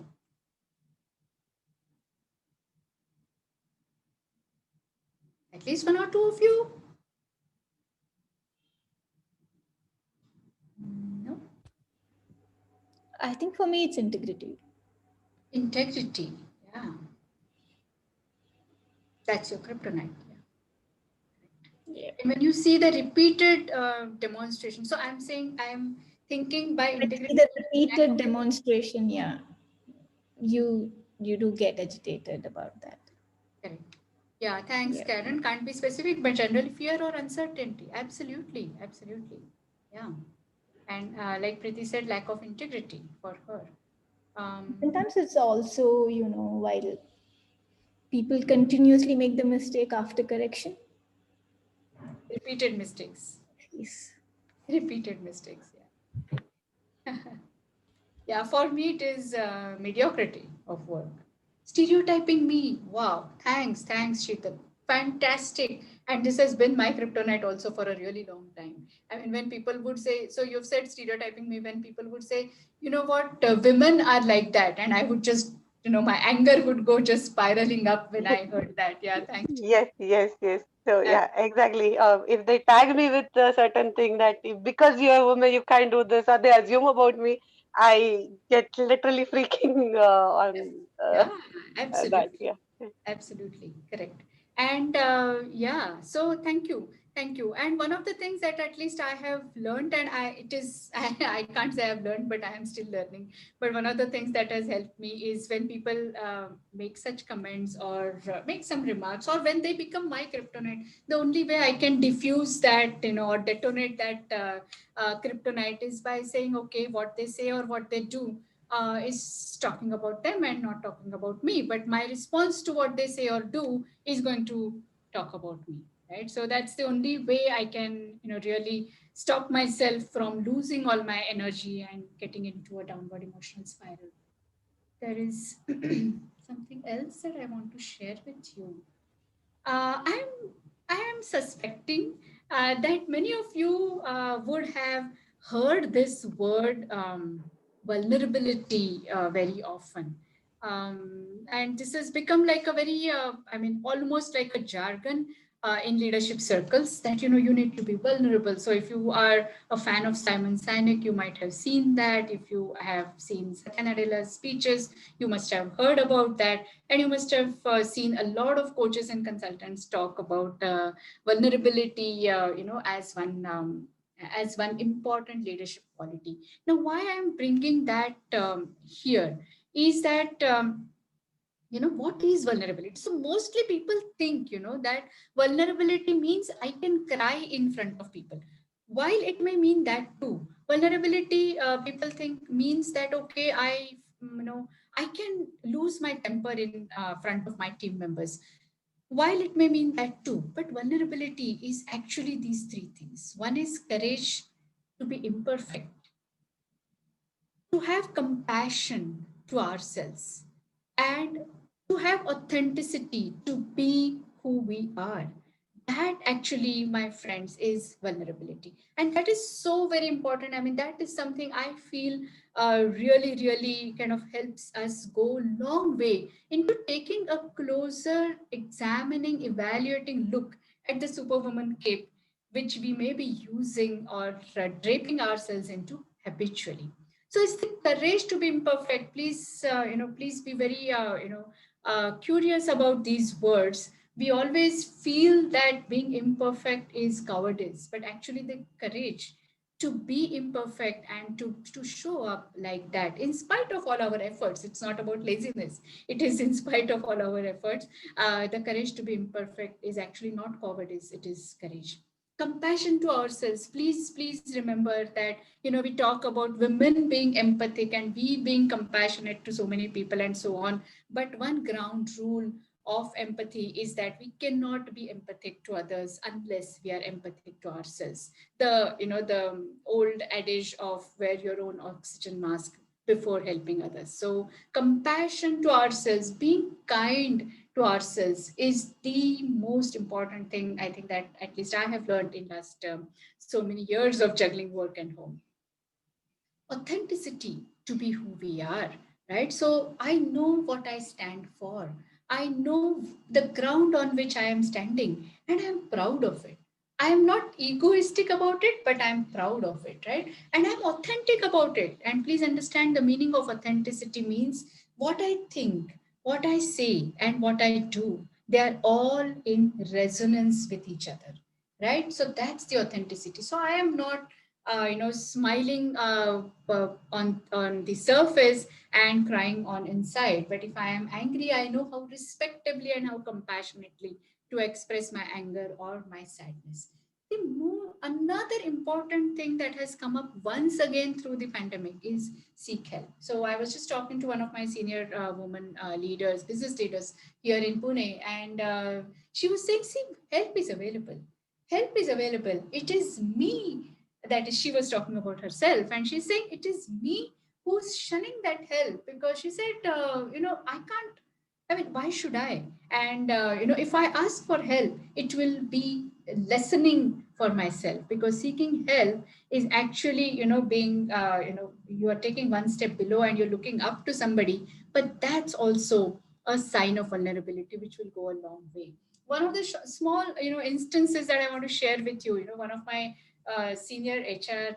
At least one or two of you? No? I think for me, it's integrity. Integrity, yeah. That's your kryptonite. Yeah. And when you see the repeated demonstration, so I'm thinking by integrity. The repeated demonstration, yeah, you do get agitated about that. Correct. Yeah, thanks, Yeah. Karen. Can't be specific, but general fear or uncertainty. Absolutely, absolutely. Yeah. And like Preeti said, lack of integrity for her. Sometimes it's also, while people continuously make the mistake after correction. Repeated mistakes. Yes. Repeated mistakes, yeah. Yeah, for me, it is mediocrity of work. Stereotyping me. Wow. Thanks, Sheetal. Fantastic. And this has been my kryptonite also for a really long time. I mean, when people would say, so you've said stereotyping me, when people would say, you know what, women are like that. And I would just, my anger would go just spiraling up when I heard that. Yeah, thanks. Yes. So yeah, exactly. If they tag me with a certain thing that because you're a woman, you can't do this, or they assume about me, I get literally freaking on Yeah, that. absolutely. Yeah. Absolutely correct. And yeah, so thank you. And one of the things that at least I have learned, and I can't say I've learned, but I am still learning. But one of the things that has helped me is when people make such comments, or make some remarks, or when they become my kryptonite, the only way I can diffuse that, or detonate that kryptonite is by saying, okay, what they say or what they do is talking about them and not talking about me. But my response to what they say or do is going to talk about me, right? So that's the only way I can, really stop myself from losing all my energy and getting into a downward emotional spiral. There is something else that I want to share with you. I am suspecting that many of you would have heard this word vulnerability very often. And this has become like a very, almost like a jargon in leadership circles, that, you need to be vulnerable. So if you are a fan of Simon Sinek, you might have seen that. If you have seen Satya Nadella's speeches, you must have heard about that. And you must have seen a lot of coaches and consultants talk about vulnerability, as one important leadership quality. Now, why I'm bringing that here is that, what is vulnerability? So mostly people think, that vulnerability means I can cry in front of people. While it may mean that too, Vulnerability, people think means that, okay, I can lose my temper in front of my team members. While it may mean that too, but vulnerability is actually these three things. One is courage to be imperfect, to have compassion to ourselves, and to have authenticity, to be who we are. That actually, my friends, is vulnerability. And that is so very important. I mean, that is something I feel really, really kind of helps us go a long way into taking a closer, examining, evaluating look at the superwoman cape, which we may be using or draping ourselves into habitually. So it's the courage to be imperfect. Please, please be very, curious about these words. We always feel that being imperfect is cowardice, but actually the courage to be imperfect and to show up like that in spite of all our efforts. It's not about laziness. It is in spite of all our efforts. The courage to be imperfect is actually not cowardice. It is courage. Compassion to ourselves. Please remember that, we talk about women being empathic and we being compassionate to so many people and so on. But one ground rule of empathy is that we cannot be empathic to others unless we are empathic to ourselves. The old adage of wear your own oxygen mask before helping others. So compassion to ourselves, being kind to ourselves is the most important thing, I think, that at least I have learned in last so many years of juggling work and home. Authenticity, to be who we are, right? So I know what I stand for. I know the ground on which I am standing, and I'm proud of it. I am not egoistic about it, but I'm proud of it, right? And I'm authentic about it. And please understand, the meaning of authenticity means what I think, what I say, and what I do, they are all in resonance with each other, right? So that's the authenticity. So I am not smiling on the surface and crying on inside. But if I am angry, I know how respectably and how compassionately to express my anger or my sadness. Another important thing that has come up once again through the pandemic is seek help. So I was just talking to one of my senior women leaders, business leaders here in Pune, and she was saying, see, help is available. Help is available. It is me. That is, she was talking about herself, and she's saying, it is me who's shunning that help, because she said, I can't, I mean, why should I? And, if I ask for help, it will be lessening for myself, because seeking help is actually, being, you are taking one step below and you're looking up to somebody, but that's also a sign of vulnerability, which will go a long way. One of the small, instances that I want to share with you, one of my senior HR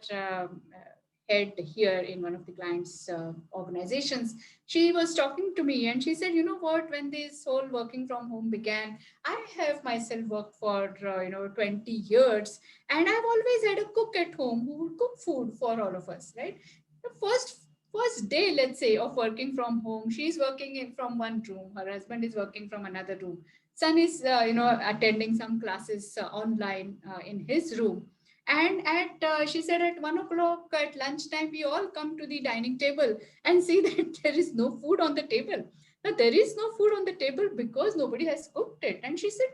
head here in one of the clients' organizations, she was talking to me and she said, you know what, when this whole working from home began, I have myself worked for 20 years, and I've always had a cook at home who would cook food for all of us, right? The first day, let's say, of working from home, she's working from one room, her husband is working from another room, son is attending some classes online in his room. And she said at 1 o'clock at lunchtime, we all come to the dining table and see that there is no food on the table. Now, there is no food on the table because nobody has cooked it. And she said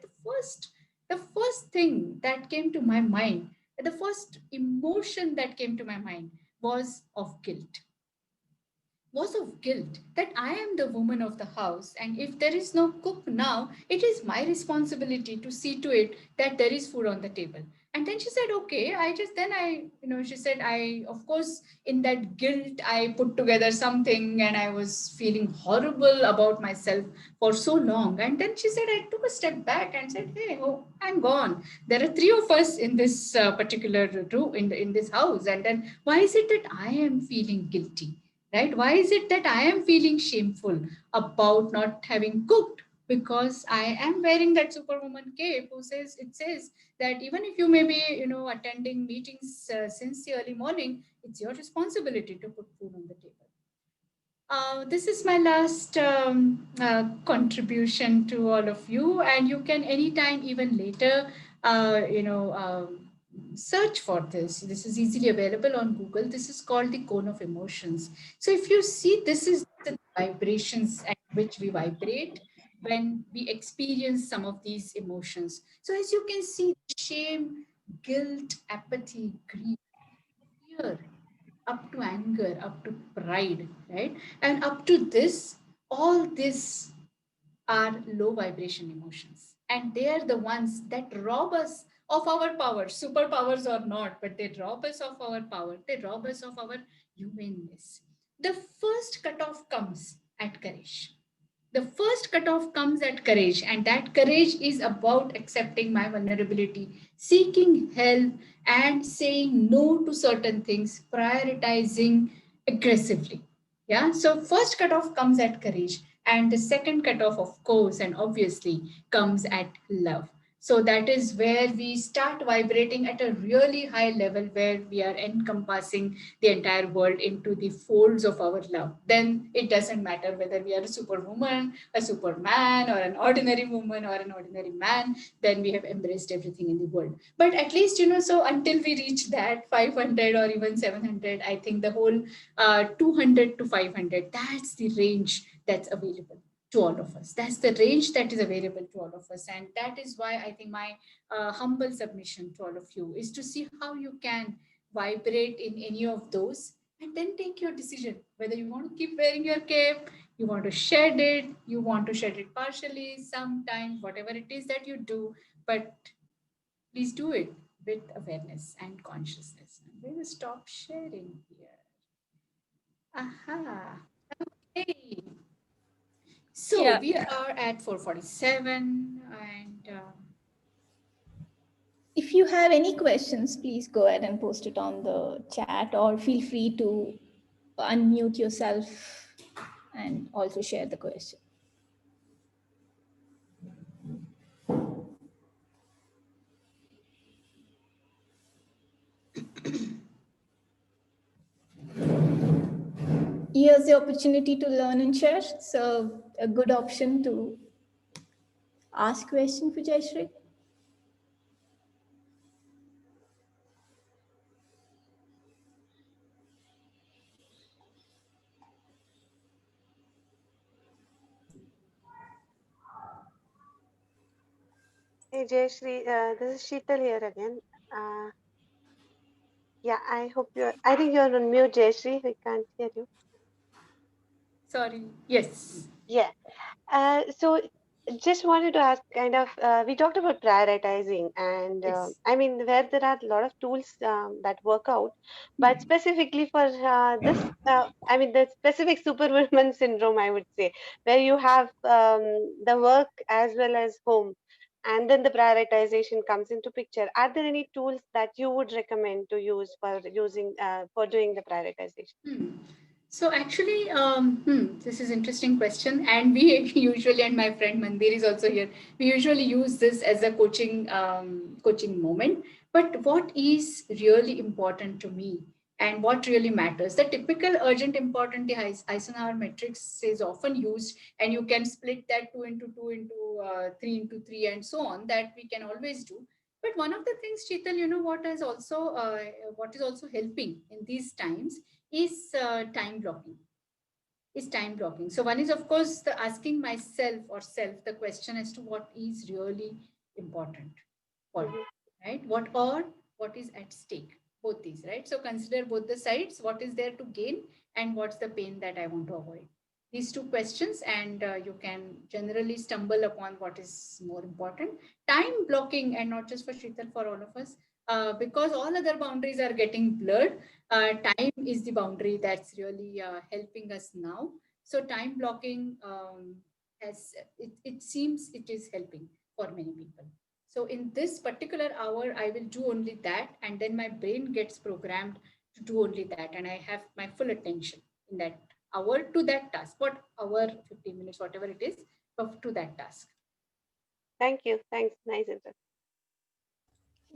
the first thing that came to my mind, the first emotion that came to my mind was of guilt. Was of guilt that I am the woman of the house, and if there is no cook now, it is my responsibility to see to it that there is food on the table. And then she said, okay, she said, I, of course, in that guilt, I put together something and I was feeling horrible about myself for so long. And then she said, I took a step back and said, hey, oh, I'm gone. There are three of us in this particular room, in this house. And then why is it that I am feeling guilty? Right? Why is it that I am feeling shameful about not having cooked? Because I am wearing that superwoman cape it says that even if you may be, attending meetings since the early morning, it's your responsibility to put food on the table. This is my last contribution to all of you, and you can anytime, even later, search for this. This is easily available on Google. This is called the cone of emotions. So if you see, this is the vibrations at which we vibrate when we experience some of these emotions. So as you can see, shame, guilt, apathy, grief, fear, up to anger, up to pride, right? And up to this, all this are low vibration emotions. And they are the ones that rob us of our power, superpowers or not, but they rob us of our power, they rob us of our humanness. The first cutoff comes at courage. The first cutoff comes at courage, and that courage is about accepting my vulnerability, seeking help, and saying no to certain things, prioritizing aggressively. Yeah, so first cutoff comes at courage, and the second cutoff, of course, and obviously, comes at love. So that is where we start vibrating at a really high level, where we are encompassing the entire world into the folds of our love. Then it doesn't matter whether we are a superwoman, a superman, or an ordinary woman or an ordinary man, then we have embraced everything in the world. But at least, so until we reach that 500 or even 700, I think the whole 200 to 500, that's the range that's available to all of us. That's the range that is available to all of us. And that is why I think my humble submission to all of you is to see how you can vibrate in any of those, and then take your decision whether you want to keep wearing your cape, you want to shed it, you want to shed it partially, sometimes, whatever it is that you do. But please do it with awareness and consciousness. We will stop sharing here. Aha. Okay. So Yeah. we are at 4:47, and If you have any questions, please go ahead and post it on the chat, or feel free to unmute yourself and also share the question. Here's the opportunity to learn and share. So a good option to ask question for Jayashree. Hey Jayashree, this is Sheetal here again. Yeah, I think you're on mute, Jayashree. We can't hear you. sorry. Yes. Yeah. So just wanted to ask, we talked about prioritizing, and Yes. I mean, where there are a lot of tools that work out, but specifically for I mean, the specific superwoman syndrome, I would say, where you have the work as well as home, and then the prioritization comes into picture. Are there any tools that you would recommend to use for doing the prioritization? So actually, this is interesting question, and we usually, and my friend Mandir is also here, we usually use this as a coaching moment. But what is really important to me, and what really matters, the typical urgent important, the Eisenhower matrix is often used, and you can split that 2 into 2 into 3 into 3 and so on, that we can always do. But one of the things, Chetal, what is also helping in these times is time blocking. So one is, of course, the asking myself or self the question as to what is really important for you, right? What is at stake, both these, right? So consider both the sides, what is there to gain and what's the pain that I want to avoid. These two questions, and you can generally stumble upon what is more important. Time blocking, and not just for Sheetal, for all of us, because all other boundaries are getting blurred. Time is the boundary that's really helping us now. So time blocking it seems it is helping for many people. So in this particular hour, I will do only that, and then my brain gets programmed to do only that, and I have my full attention in that hour to that task. What hour, 15 minutes, whatever it is, to that task. Thank you. Thanks. Nice answer.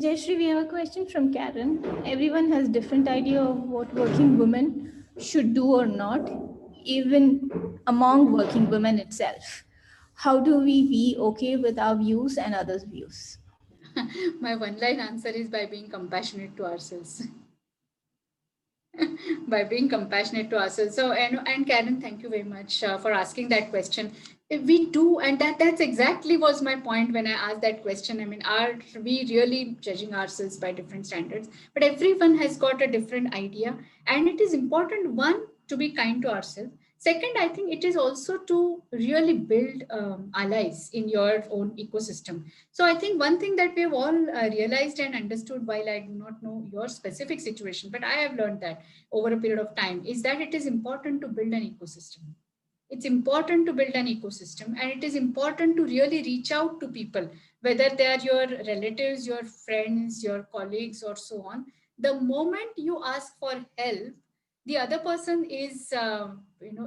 Jayashree, we have a question from Karen. Everyone has different idea of what working women should do or not, even among working women itself. How do we be okay with our views and others' views? My one-line answer is by being compassionate to ourselves. By being compassionate to ourselves. So, and Karen, thank you very much for asking that question. If we do, and that's exactly was my point when I asked that question. I mean, are we really judging ourselves by different standards? But everyone has got a different idea, and it is important, one, to be kind to ourselves. Second, I think it is also to really build allies in your own ecosystem. So I think one thing that we have all realized and understood, while I do not know your specific situation, but I have learned that over a period of time, is that it is important to build an ecosystem. It's important to build an ecosystem, and it is important to really reach out to people, whether they are your relatives, your friends, your colleagues, or so on. The moment you ask for help, the other person is,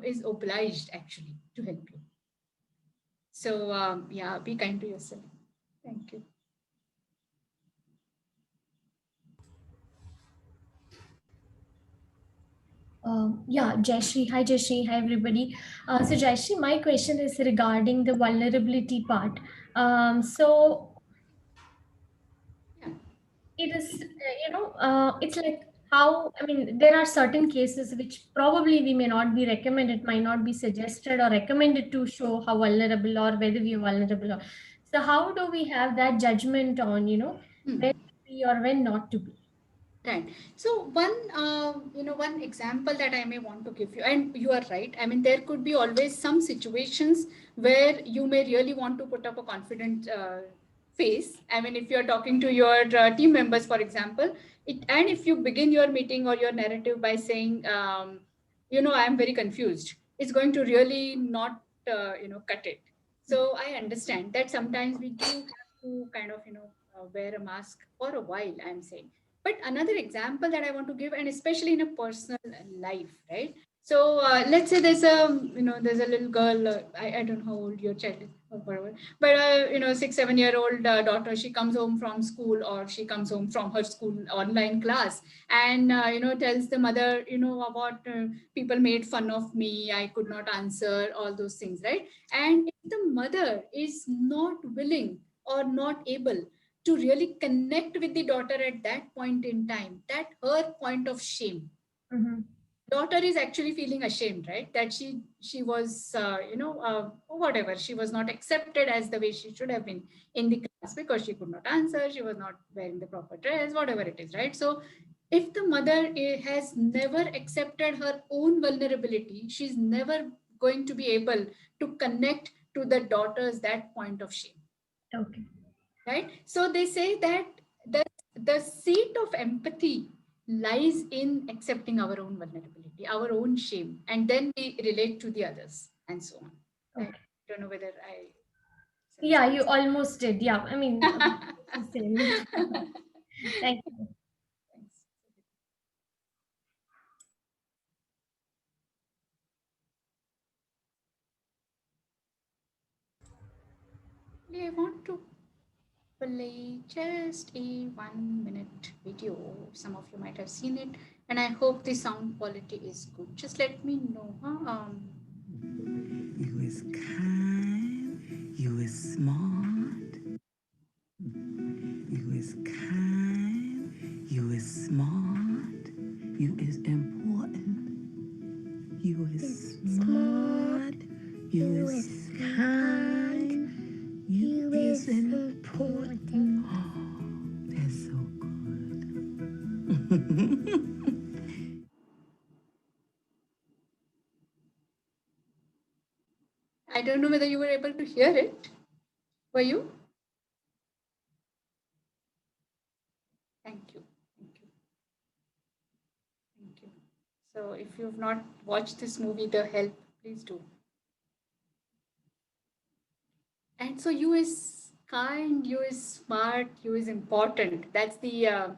is obliged actually to help you. So yeah, be kind to yourself. Thank you. Yeah, Jayashree. Hi, Jayashree. Hi, everybody. So, Jayashree, my question is regarding the vulnerability part. So, Yeah. it is, it's like how, I mean, there are certain cases which probably we may not be recommended, might not be suggested or recommended to show how vulnerable or whether we are vulnerable. So, how do we have that judgment on, when to be or when not to be? Right. So one example that I may want to give you, and you are right. I mean, there could be always some situations where you may really want to put up a confident face. I mean, if you're talking to your team members, for example, and if you begin your meeting or your narrative by saying, I'm very confused, it's going to really not, cut it. So I understand that sometimes we do have to kind of, wear a mask for a while, I'm saying. But another example that I want to give, and especially in a personal life, right? So let's say there's a little girl. I don't know how old your child is or whatever, but 6, 7 year old daughter. She comes home from school, or she comes home from her school online class, and tells the mother, about people made fun of me. I could not answer all those things, right? And if the mother is not willing or not able to really connect with the daughter at that point in time, that her point of shame, Mhm. daughter is actually feeling ashamed, right? That she was whatever, she was not accepted as the way she should have been in the class, because she could not answer, she was not wearing the proper dress, whatever it is, right? So if the mother has never accepted her own vulnerability, she's never going to be able to connect to the daughter's that point of shame. Okay. Right? So they say that the seat of empathy lies in accepting our own vulnerability, our own shame, and then we relate to the others and so on. Right? Okay. I don't know whether I. Yeah, you almost did. Yeah, I mean, same. Thank you. Thanks. I want to play just a 1 minute video. Some of you might have seen it, and I hope the sound quality is good. Just let me know. Huh? You is kind, you is smart, you is kind, you is smart, you is important, you is smart, you is kind, you is important. Oh, that's so good. I don't know whether you were able to hear it. Were you? Thank you. Thank you. Thank you. So if you've not watched this movie, The Help, please do. And so you is kind, you is smart, you is important. That's the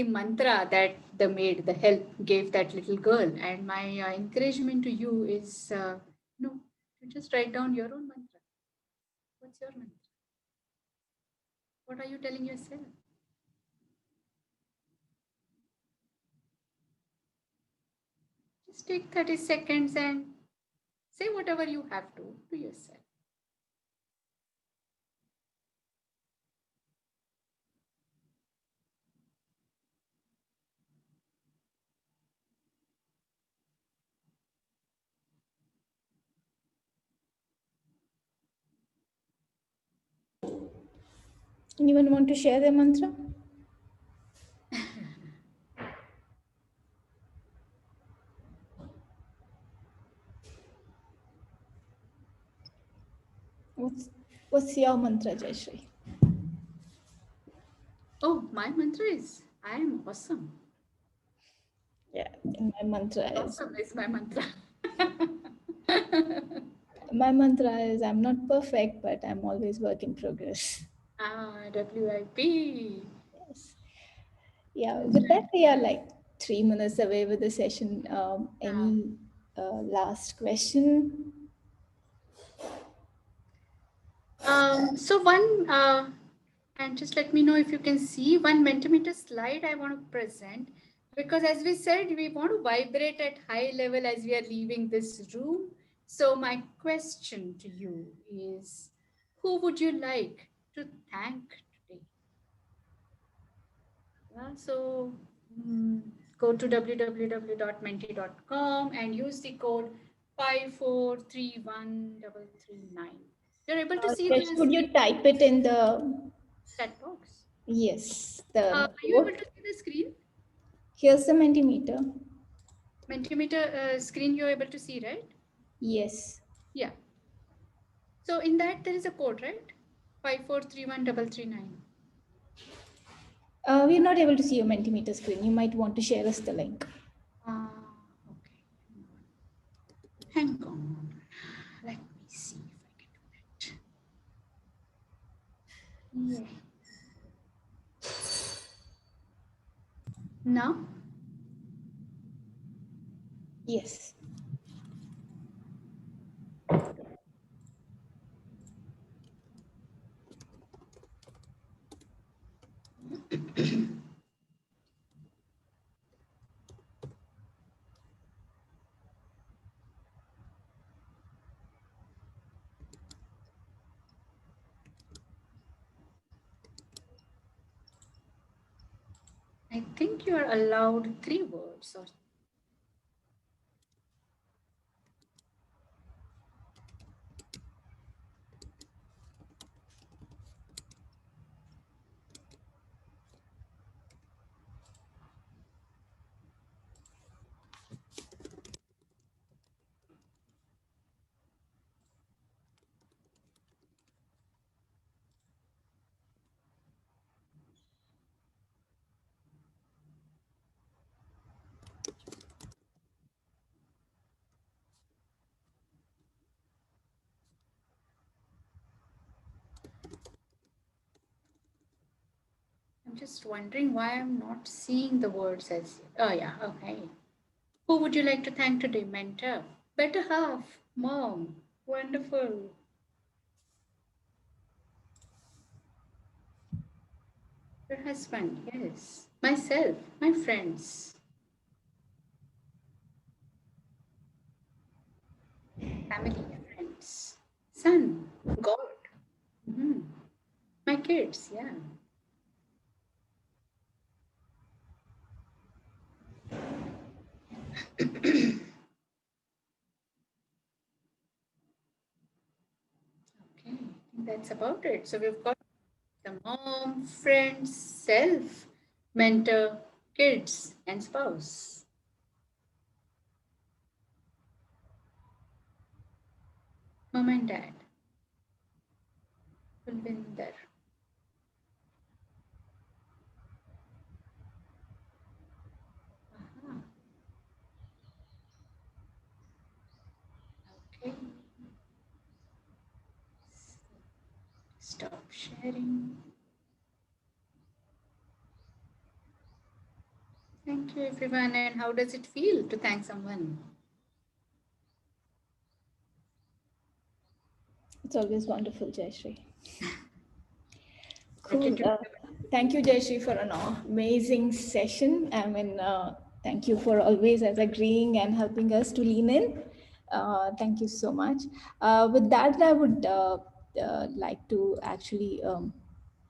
mantra that the maid, the help, gave that little girl. And my encouragement to you is, to just write down your own mantra. What's your mantra? What are you telling yourself? Just take 30 seconds and say whatever you have to yourself. Anyone want to share their mantra? What's your mantra, Jayashree? Oh, my mantra is I am awesome. Yeah, and my mantra is Awesome is my mantra. I'm not perfect, but I'm always work in progress. WIP. Yes. Yeah, with that, we are like 3 minutes away with the session. Any last question? So one, and just let me know if you can see one Mentimeter slide I want to present, because as we said, we want to vibrate at high level as we are leaving this room. So my question to you is, who would you like to thank today? Yeah, so go to www.menti.com and use the code 5431339. You're able to see Just this would you type it in the chat box? yes Are you able to see the screen? Here's the Mentimeter. Mentimeter screen you're able to see, right? Yes. Yeah. So in that there is a code, right? 5431339. We're not able to see your Mentimeter screen. You might want to share us the link. Okay. Hang on. Let me see if I can do that. Yeah. Now? Yes. I think you are allowed 3 words or I'm just wondering why I'm not seeing the words as. Oh, yeah, okay. Who would you like to thank today? Mentor, better half, mom. Wonderful. Your husband, yes. Myself, my friends. Family, friends. Son, God. Mhm. My kids, yeah. Okay, I think that's about it. So we've got the mom, friends, self, mentor, kids, and spouse. Mom and dad. Kulvinder. Aha. Okay. Stop sharing. Thank you, everyone. And how does it feel to thank someone? It's always wonderful, Jayashree. Cool. Thank you, Jayashree, for an amazing session. I mean, thank you for always as agreeing and helping us to lean in. Thank you so much. With that, I would like to actually